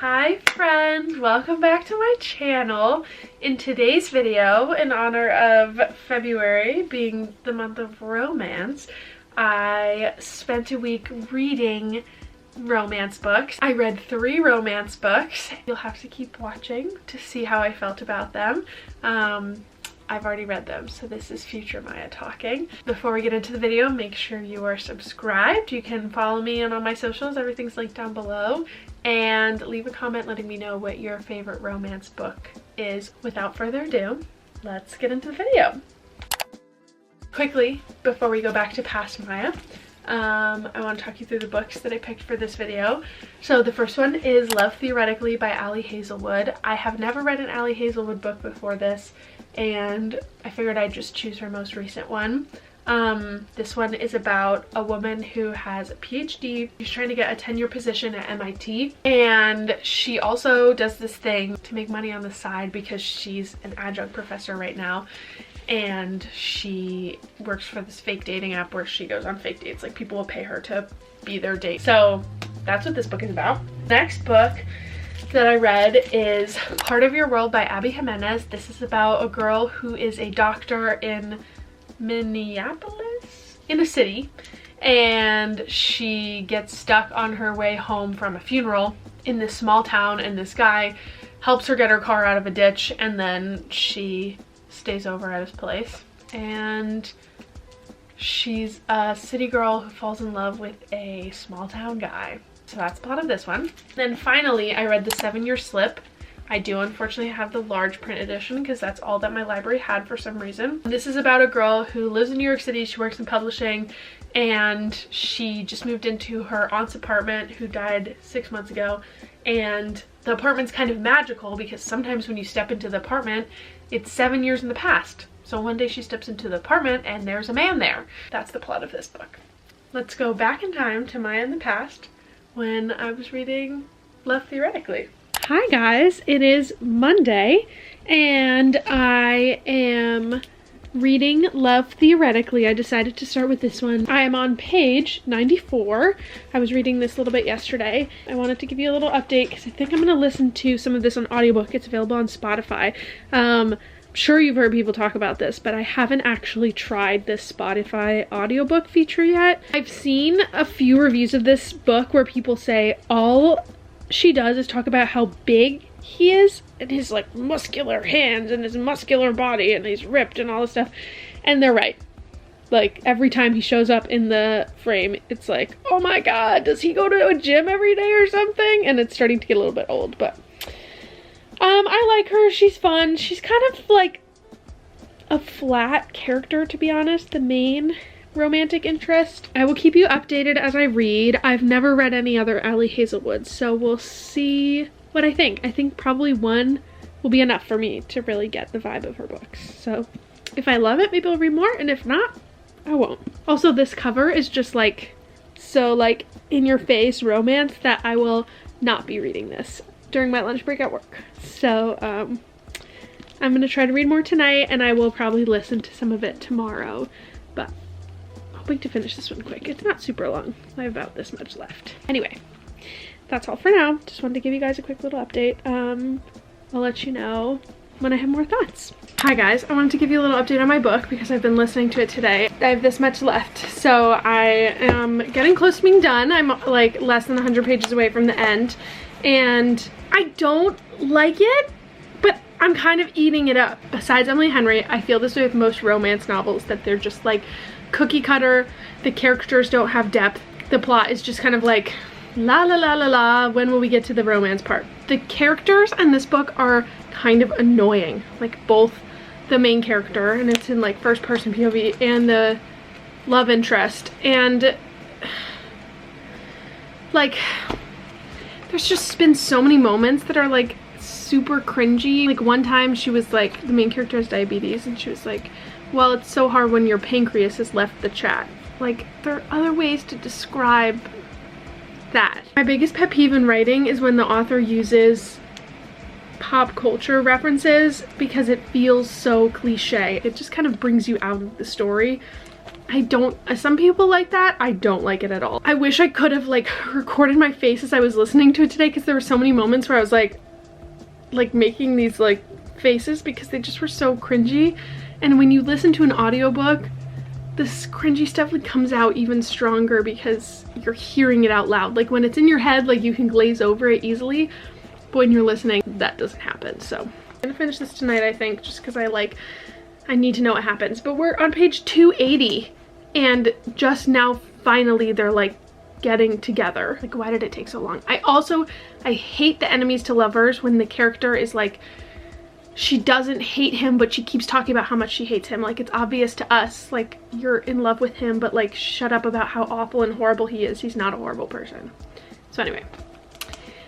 Hi friends, welcome back to my channel. In today's video, in honor of February being the month of romance, I spent a week reading romance books. I read 3 romance books. You'll have to keep watching to see how I felt about them. I've already read them, so this is future Maya talking. Before we get into the video, make sure you are subscribed. You can follow me on all my socials, everything's linked down below, and leave a comment letting me know what your favorite romance book is. Without further ado, let's get into the video. Quickly, before we go back to past Maya, I want to talk you through the books that I picked for this video. So the first one is Love Theoretically by Ali Hazelwood. I have never read an Ali Hazelwood book before this, and I figured I'd just choose her most recent one. This one is about a woman who has a PhD. She's trying to get a tenure position at MIT, and she also does this thing to make money on the side because she's an adjunct professor right now, and she works for this fake dating app where she goes on fake dates. Like, people will pay her to be their date. So that's what this book is about. Next book that I read is Part of Your World by Abby Jimenez. This is about a girl who is a doctor in Minneapolis, in a city, and she gets stuck on her way home from a funeral in this small town, and this guy helps her get her car out of a ditch, and then she stays over at his place, and she's a city girl who falls in love with a small town guy. So that's the plot of this one. Then finally, I read The 7-Year Slip. I do unfortunately have the large print edition because that's all that my library had for some reason. This is about a girl who lives in New York City. She works in publishing, and she just moved into her aunt's apartment, who died 6 months ago. And the apartment's kind of magical because sometimes when you step into the apartment, it's 7 years in the past. So one day she steps into the apartment and there's a man there. That's the plot of this book. Let's go back in time to Maya in the past, when I was reading Love Theoretically. Hi guys, it is Monday and I am reading Love Theoretically. I decided to start with this one. I am on page 94. I was reading this a little bit yesterday. I wanted to give you a little update because I think I'm going to listen to some of this on audiobook. It's available on Spotify. I'm sure you've heard people talk about this, but I haven't actually tried this Spotify audiobook feature yet. I've seen a few reviews of this book where people say all she does is talk about how big he is and his like muscular hands and his muscular body and he's ripped and all this stuff, and they're right. Like, every time he shows up in the frame, it's like, oh my god, does he go to a gym every day or something? And it's starting to get a little bit old, but I like her. She's fun. She's kind of like a flat character, to be honest, the main romantic interest. I will keep you updated as I read. I've never read any other Ali Hazelwood, so we'll see what I think. I think probably one will be enough for me to really get the vibe of her books. So if I love it, maybe I'll read more, and if not, I won't. Also, this cover is just like so like in your face romance that I will not be reading this during my lunch break at work. So I'm gonna try to read more tonight, and I will probably listen to some of it tomorrow, but hoping to finish this one quick. It's not super long. I have about this much left. Anyway, that's all for now. Just wanted to give you guys a quick little update. I'll let you know when I have more thoughts. Hi guys, I wanted to give you a little update on my book because I've been listening to it today. I have this much left, so I am getting close to being done. I'm like less than 100 pages away from the end, and I don't like it, but I'm kind of eating it up. Besides Emily Henry, I feel this way with most romance novels, that they're just like cookie cutter. The characters don't have depth. The plot is just kind of like la la la la la, when will we get to the romance part? The characters in this book are kind of annoying, like both the main character, and it's in like first person POV, and the love interest, and like there's just been so many moments that are like super cringy. Like one time she was like, the main character has diabetes, and she was like, well, it's so hard when your pancreas has left the chat. Like, there are other ways to describe that. My biggest pet peeve in writing is when the author uses pop culture references because it feels so cliche. It just kind of brings you out of the story. some people like that. I don't like it at all. I wish I could have like recorded my face as I was listening to it today, because there were so many moments where I was like making these like faces because they just were so cringy. And when you listen to an audiobook, this cringy stuff like comes out even stronger because you're hearing it out loud. Like when it's in your head, like you can glaze over it easily, but when you're listening, that doesn't happen. So I'm gonna finish this tonight, I think, just because I need to know what happens. But we're on page 280, and just now finally they're like getting together. Like, why did it take so long? I hate the enemies to lovers when the character is like, she doesn't hate him, but she keeps talking about how much she hates him. Like, it's obvious to us, like, you're in love with him, but like, shut up about how awful and horrible he is. He's not a horrible person. So anyway,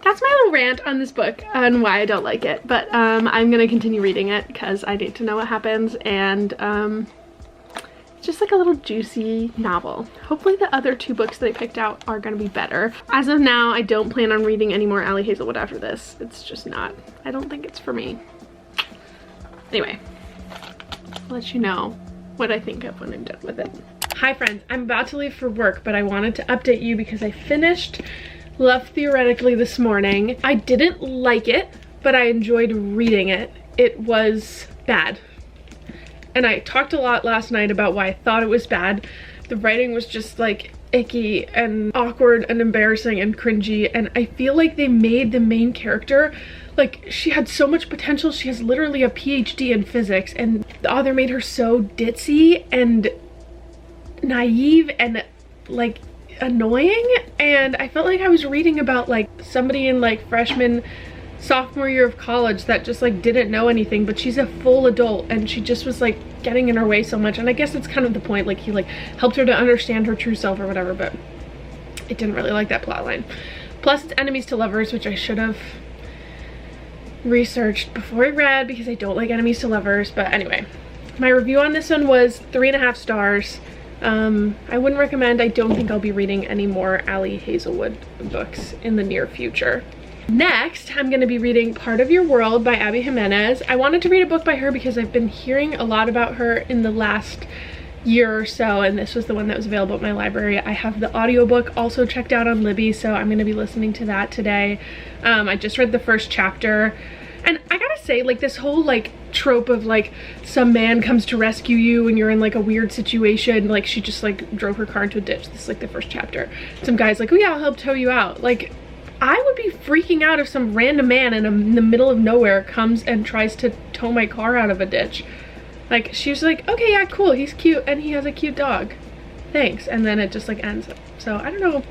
that's my little rant on this book and why I don't like it. But I'm gonna continue reading it because I need to know what happens, and it's just like a little juicy novel. Hopefully the other 2 books that I picked out are gonna be better. As of now, I don't plan on reading any more Ali Hazelwood after this. It's just not, I don't think it's for me. Anyway, I'll let you know what I think of when I'm done with it. Hi friends, I'm about to leave for work, but I wanted to update you because I finished Love Theoretically this morning. I didn't like it, but I enjoyed reading it. It was bad. And I talked a lot last night about why I thought it was bad. The writing was just like icky and awkward and embarrassing and cringy, and I feel like they made the main character, like, she had so much potential. She has literally a PhD in physics, and the author made her so ditzy and naive and like annoying, and I felt like I was reading about like somebody in like sophomore year of college that just like didn't know anything, but she's a full adult and she just was like getting in her way so much. And I guess it's kind of the point, like he like helped her to understand her true self or whatever, but I didn't really like that plot line. Plus it's enemies to lovers, which I should have researched before I read because I don't like enemies to lovers. But anyway, my review on this one was 3.5 stars. I wouldn't recommend. I don't think I'll be reading any more Ali Hazelwood books in the near future. Next, I'm going to be reading Part of Your World by Abby Jimenez. I wanted to read a book by her because I've been hearing a lot about her in the last year or so, and this was the one that was available at my library. I have the audiobook also checked out on Libby, so I'm going to be listening to that today. I just read the first chapter, and I gotta say, like, this whole like trope of like some man comes to rescue you and you're in like a weird situation, like she just like drove her car into a ditch. This is like the first chapter. Some guy's like, oh yeah, I'll help tow you out. Like, I would be freaking out if some random man in the middle of nowhere comes and tries to tow my car out of a ditch. Like, she was like, okay, yeah, cool, he's cute and he has a cute dog. Thanks. And then it just like ends. So I don't know.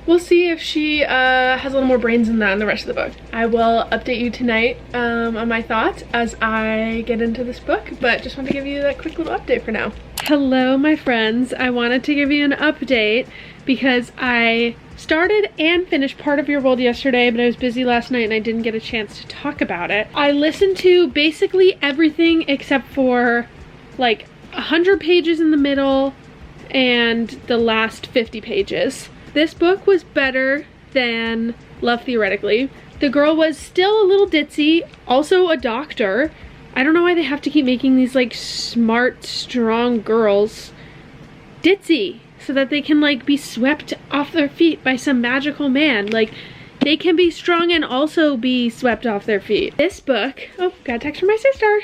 We'll see if she has a little more brains than that in the rest of the book. I will update you tonight on my thoughts as I get into this book, but just want to give you that quick little update for now. Hello, my friends. I wanted to give you an update because I started and finished Part of Your World yesterday, but I was busy last night and I didn't get a chance to talk about it. I listened to basically everything except for like 100 pages in the middle and the last 50 pages. This book was better than Love Theoretically. The girl was still a little ditzy, also a doctor. I don't know why they have to keep making these like smart, strong girls ditzy so that they can like be swept off their feet by some magical man. Like, they can be strong and also be swept off their feet. This book, oh, got a text from my sister.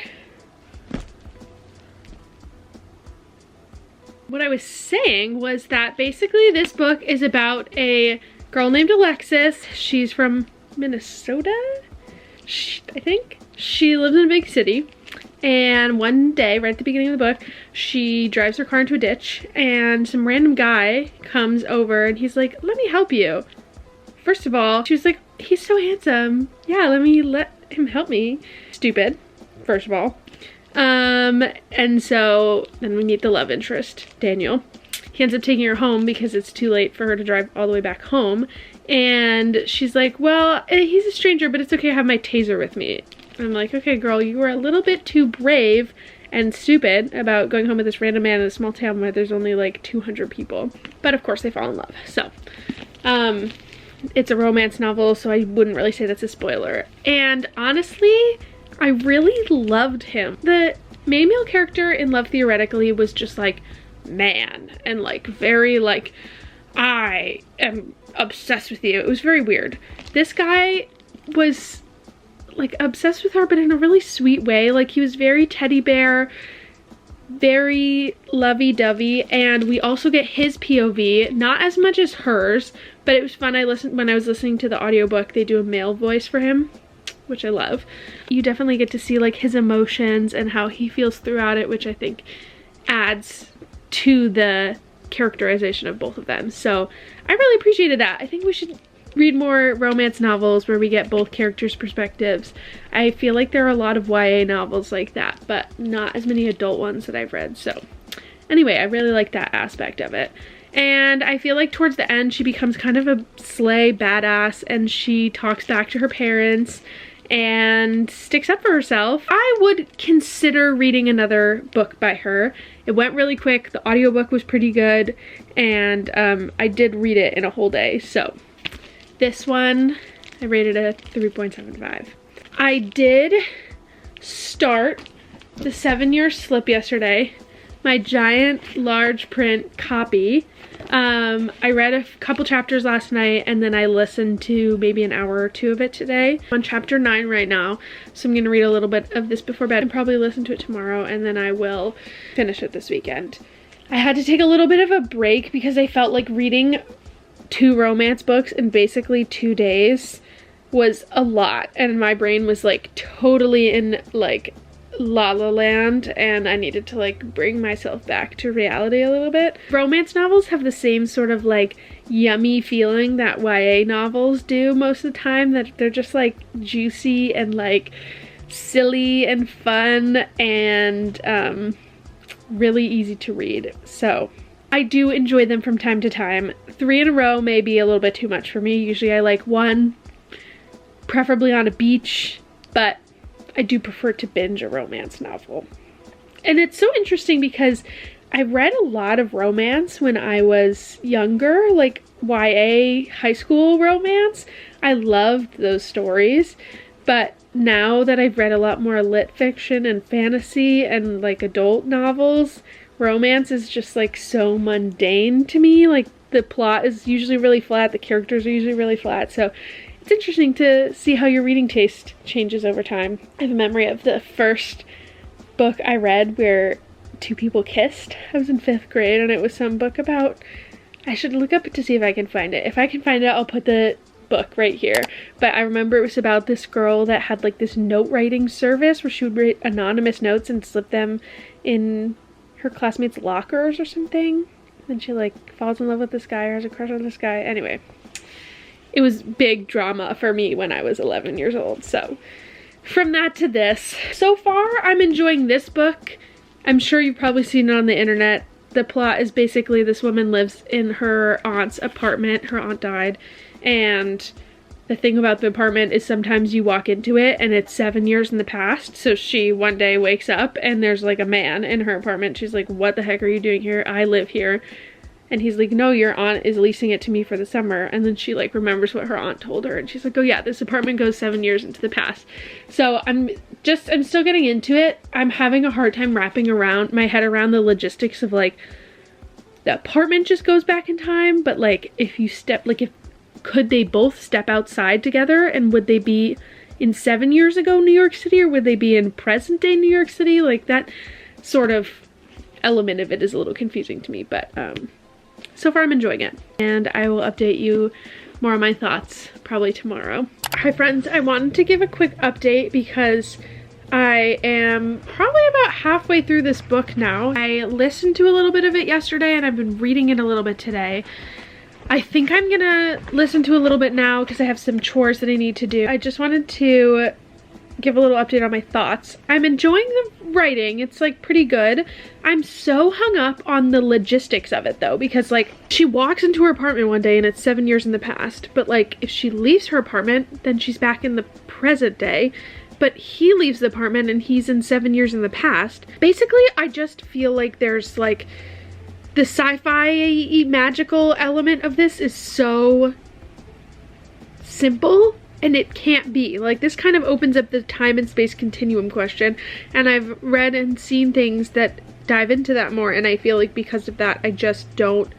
What I was saying was that basically this book is about a girl named Alexis. She's from Minnesota, I think. She lives in a big city, and one day, right at the beginning of the book, she drives her car into a ditch, and some random guy comes over, and he's like, let me help you. First of all, she was like, he's so handsome. Yeah, let him help me. Stupid, first of all. And so then we meet the love interest, Daniel. He ends up taking her home because it's too late for her to drive all the way back home. And she's like, well, he's a stranger, but it's okay, I have my taser with me. I'm like, okay, girl, you were a little bit too brave and stupid about going home with this random man in a small town where there's only like 200 people. But of course they fall in love. So, it's a romance novel, so I wouldn't really say that's a spoiler. And honestly, I really loved him. The main male character in Love Theoretically was just like man and like very like, I am obsessed with you. It was very weird. This guy was like obsessed with her, but in a really sweet way. Like he was very teddy bear, very lovey-dovey, and we also get his POV, not as much as hers, but it was fun. When I was listening to the audiobook, they do a male voice for him, which I love. You definitely get to see like his emotions and how he feels throughout it, which I think adds to the characterization of both of them. So I really appreciated that. I think we should read more romance novels where we get both characters' perspectives. I feel like there are a lot of YA novels like that, but not as many adult ones that I've read. So anyway, I really like that aspect of it. And I feel like towards the end she becomes kind of a slay badass, and she talks back to her parents and sticks up for herself. I would consider reading another book by her. It went really quick. The audiobook was pretty good, and I did read it in a whole day. So this one, I rated a 3.75. I did start the 7-Year Slip yesterday, my giant large print copy. I read a couple chapters last night, and then I listened to maybe an hour or two of it today. I'm on chapter 9 right now, so I'm gonna read a little bit of this before bed and probably listen to it tomorrow, and then I will finish it this weekend. I had to take a little bit of a break because I felt like reading 2 romance books in basically 2 days was a lot, and my brain was like totally in like La La Land, and I needed to like bring myself back to reality a little bit. Romance novels have the same sort of like yummy feeling that YA novels do most of the time, that they're just like juicy and like silly and fun and really easy to read. So I do enjoy them from time to time. 3 in a row may be a little bit too much for me. Usually I like 1, preferably on a beach, but I do prefer to binge a romance novel. And it's so interesting because I read a lot of romance when I was younger, like YA high school romance. I loved those stories, but now that I've read a lot more lit fiction and fantasy and like adult novels, romance is just like so mundane to me. Like the plot is usually really flat, the characters are usually really flat, so it's interesting to see how your reading taste changes over time. I have a memory of the first book I read where 2 people kissed. I was in 5th grade, and it was some book about, I should look up to see if I can find it. If I can find it, I'll put the book right here. But I remember it was about this girl that had like this note writing service where she would write anonymous notes and slip them in her classmates' lockers or something. And she like falls in love with this guy or has a crush on this guy. Anyway, it was big drama for me when I was 11 years old. So from that to this, so far I'm enjoying this book. I'm sure you've probably seen it on the internet. The plot is basically this woman lives in her aunt's apartment. Her aunt died, and the thing about the apartment is sometimes you walk into it and it's 7 years in the past. So she one day wakes up and there's like a man in her apartment. She's like, what the heck are you doing here? I live here. And he's like, no, your aunt is leasing it to me for the summer. And then she like remembers what her aunt told her, and she's like, oh yeah, this apartment goes 7 years into the past. So I'm still getting into it. I'm having a hard time wrapping my head around the logistics of like, the apartment just goes back in time, but like could they both step outside together, and would they be in 7 years ago New York City, or would they be in present day New York City? Like that sort of element of it is a little confusing to me, but so far I'm enjoying it, and I will update you more on my thoughts probably tomorrow. Hi friends, I wanted to give a quick update because I am probably about halfway through this book now. I listened to a little bit of it yesterday, and I've been reading it a little bit today. I think I'm gonna listen to a little bit now because I have some chores that I need to do. I just wanted to give a little update on my thoughts. I'm enjoying the writing. It's like pretty good. I'm so hung up on the logistics of it though, because like she walks into her apartment one day and it's 7 years in the past, but like if she leaves her apartment, then she's back in the present day. But he leaves the apartment and he's in 7 years in the past. Basically, I just feel like there's like the sci-fi magical element of this is so simple, and it can't be. Like this kind of opens up the time and space continuum question, and I've read and seen things that dive into that more, and I feel like because of that, I just don't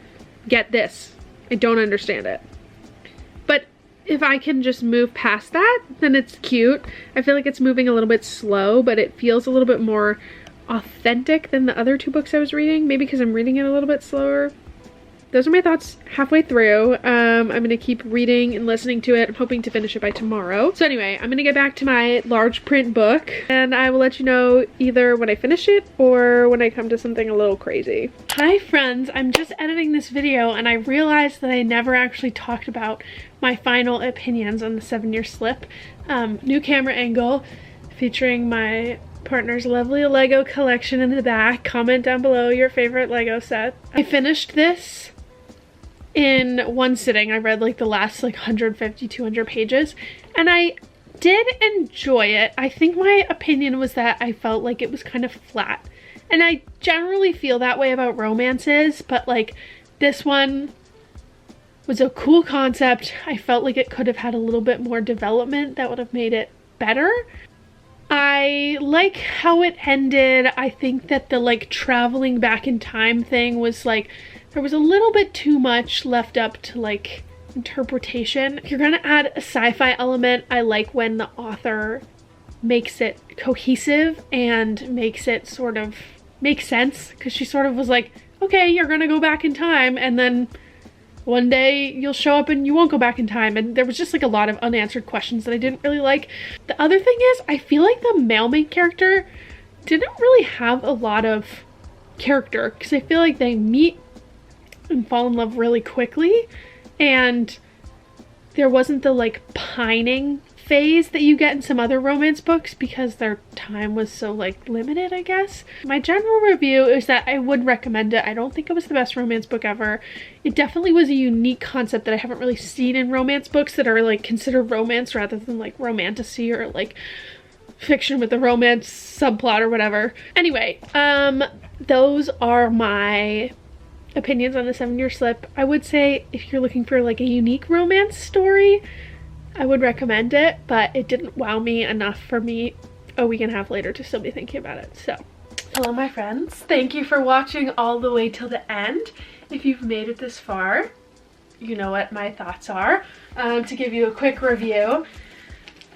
get this. I don't understand it. But if I can just move past that, then it's cute. I feel like it's moving a little bit slow, but it feels a little bit more authentic than the other two books I was reading, maybe because I'm reading it a little bit slower. Those are my thoughts halfway through. I'm gonna keep reading and listening to it. I'm hoping to finish it by tomorrow. So anyway, I'm gonna get back to my large print book, and I will let you know either when I finish it or when I come to something a little crazy. Hi friends, I'm just editing this video and I realized that I never actually talked about my final opinions on the 7-year slip. New camera angle featuring my partner's lovely Lego collection in the back. Comment down below your favorite Lego set. I finished this in one sitting. I read like the last like 150, 200 pages, and I did enjoy it. I think my opinion was that I felt like it was kind of flat, and I generally feel that way about romances, but like this one was a cool concept. I felt like it could have had a little bit more development that would have made it better. I like how it ended. I think that the like traveling back in time thing was like, there was a little bit too much left up to like interpretation. If you're gonna add a sci-fi element, I like when the author makes it cohesive and makes it sort of make sense, because she sort of was like, okay, you're gonna go back in time, and then one day you'll show up and you won't go back in time. And there was just like a lot of unanswered questions that I didn't really like. The other thing is, I feel like the male main character didn't really have a lot of character, because I feel like they meet and fall in love really quickly, and there wasn't the like pining phase that you get in some other romance books because their time was so like limited, I guess. My general review is that I would recommend it. I don't think it was the best romance book ever. It definitely was a unique concept that I haven't really seen in romance books that are like considered romance rather than like romantasy or like fiction with a romance subplot or whatever. Anyway, those are my opinions on the 7-year slip. I would say if you're looking for like a unique romance story, I would recommend it, but it didn't wow me enough for me a week and a half later to still be thinking about it. So, hello my friends. Thank you for watching all the way till the end. If you've made it this far, you know what my thoughts are. To give you a quick review,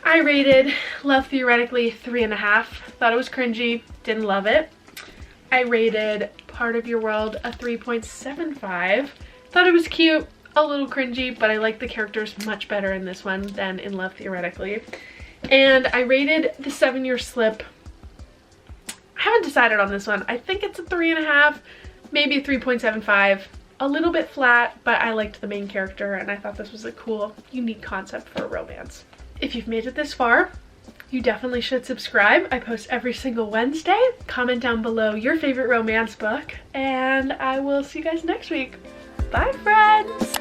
I rated Love Theoretically 3.5. Thought it was cringy, didn't love it. I rated Part of Your World a 3.75. Thought it was cute, a little cringy, but I like the characters much better in this one than in Love Theoretically. And I rated the 7-year slip, I haven't decided on this one. I think it's a 3.5, maybe a 3.75. A little bit flat, but I liked the main character and I thought this was a cool, unique concept for a romance. If you've made it this far, you definitely should subscribe. I post every single Wednesday. Comment down below your favorite romance book, and I will see you guys next week. Bye, friends!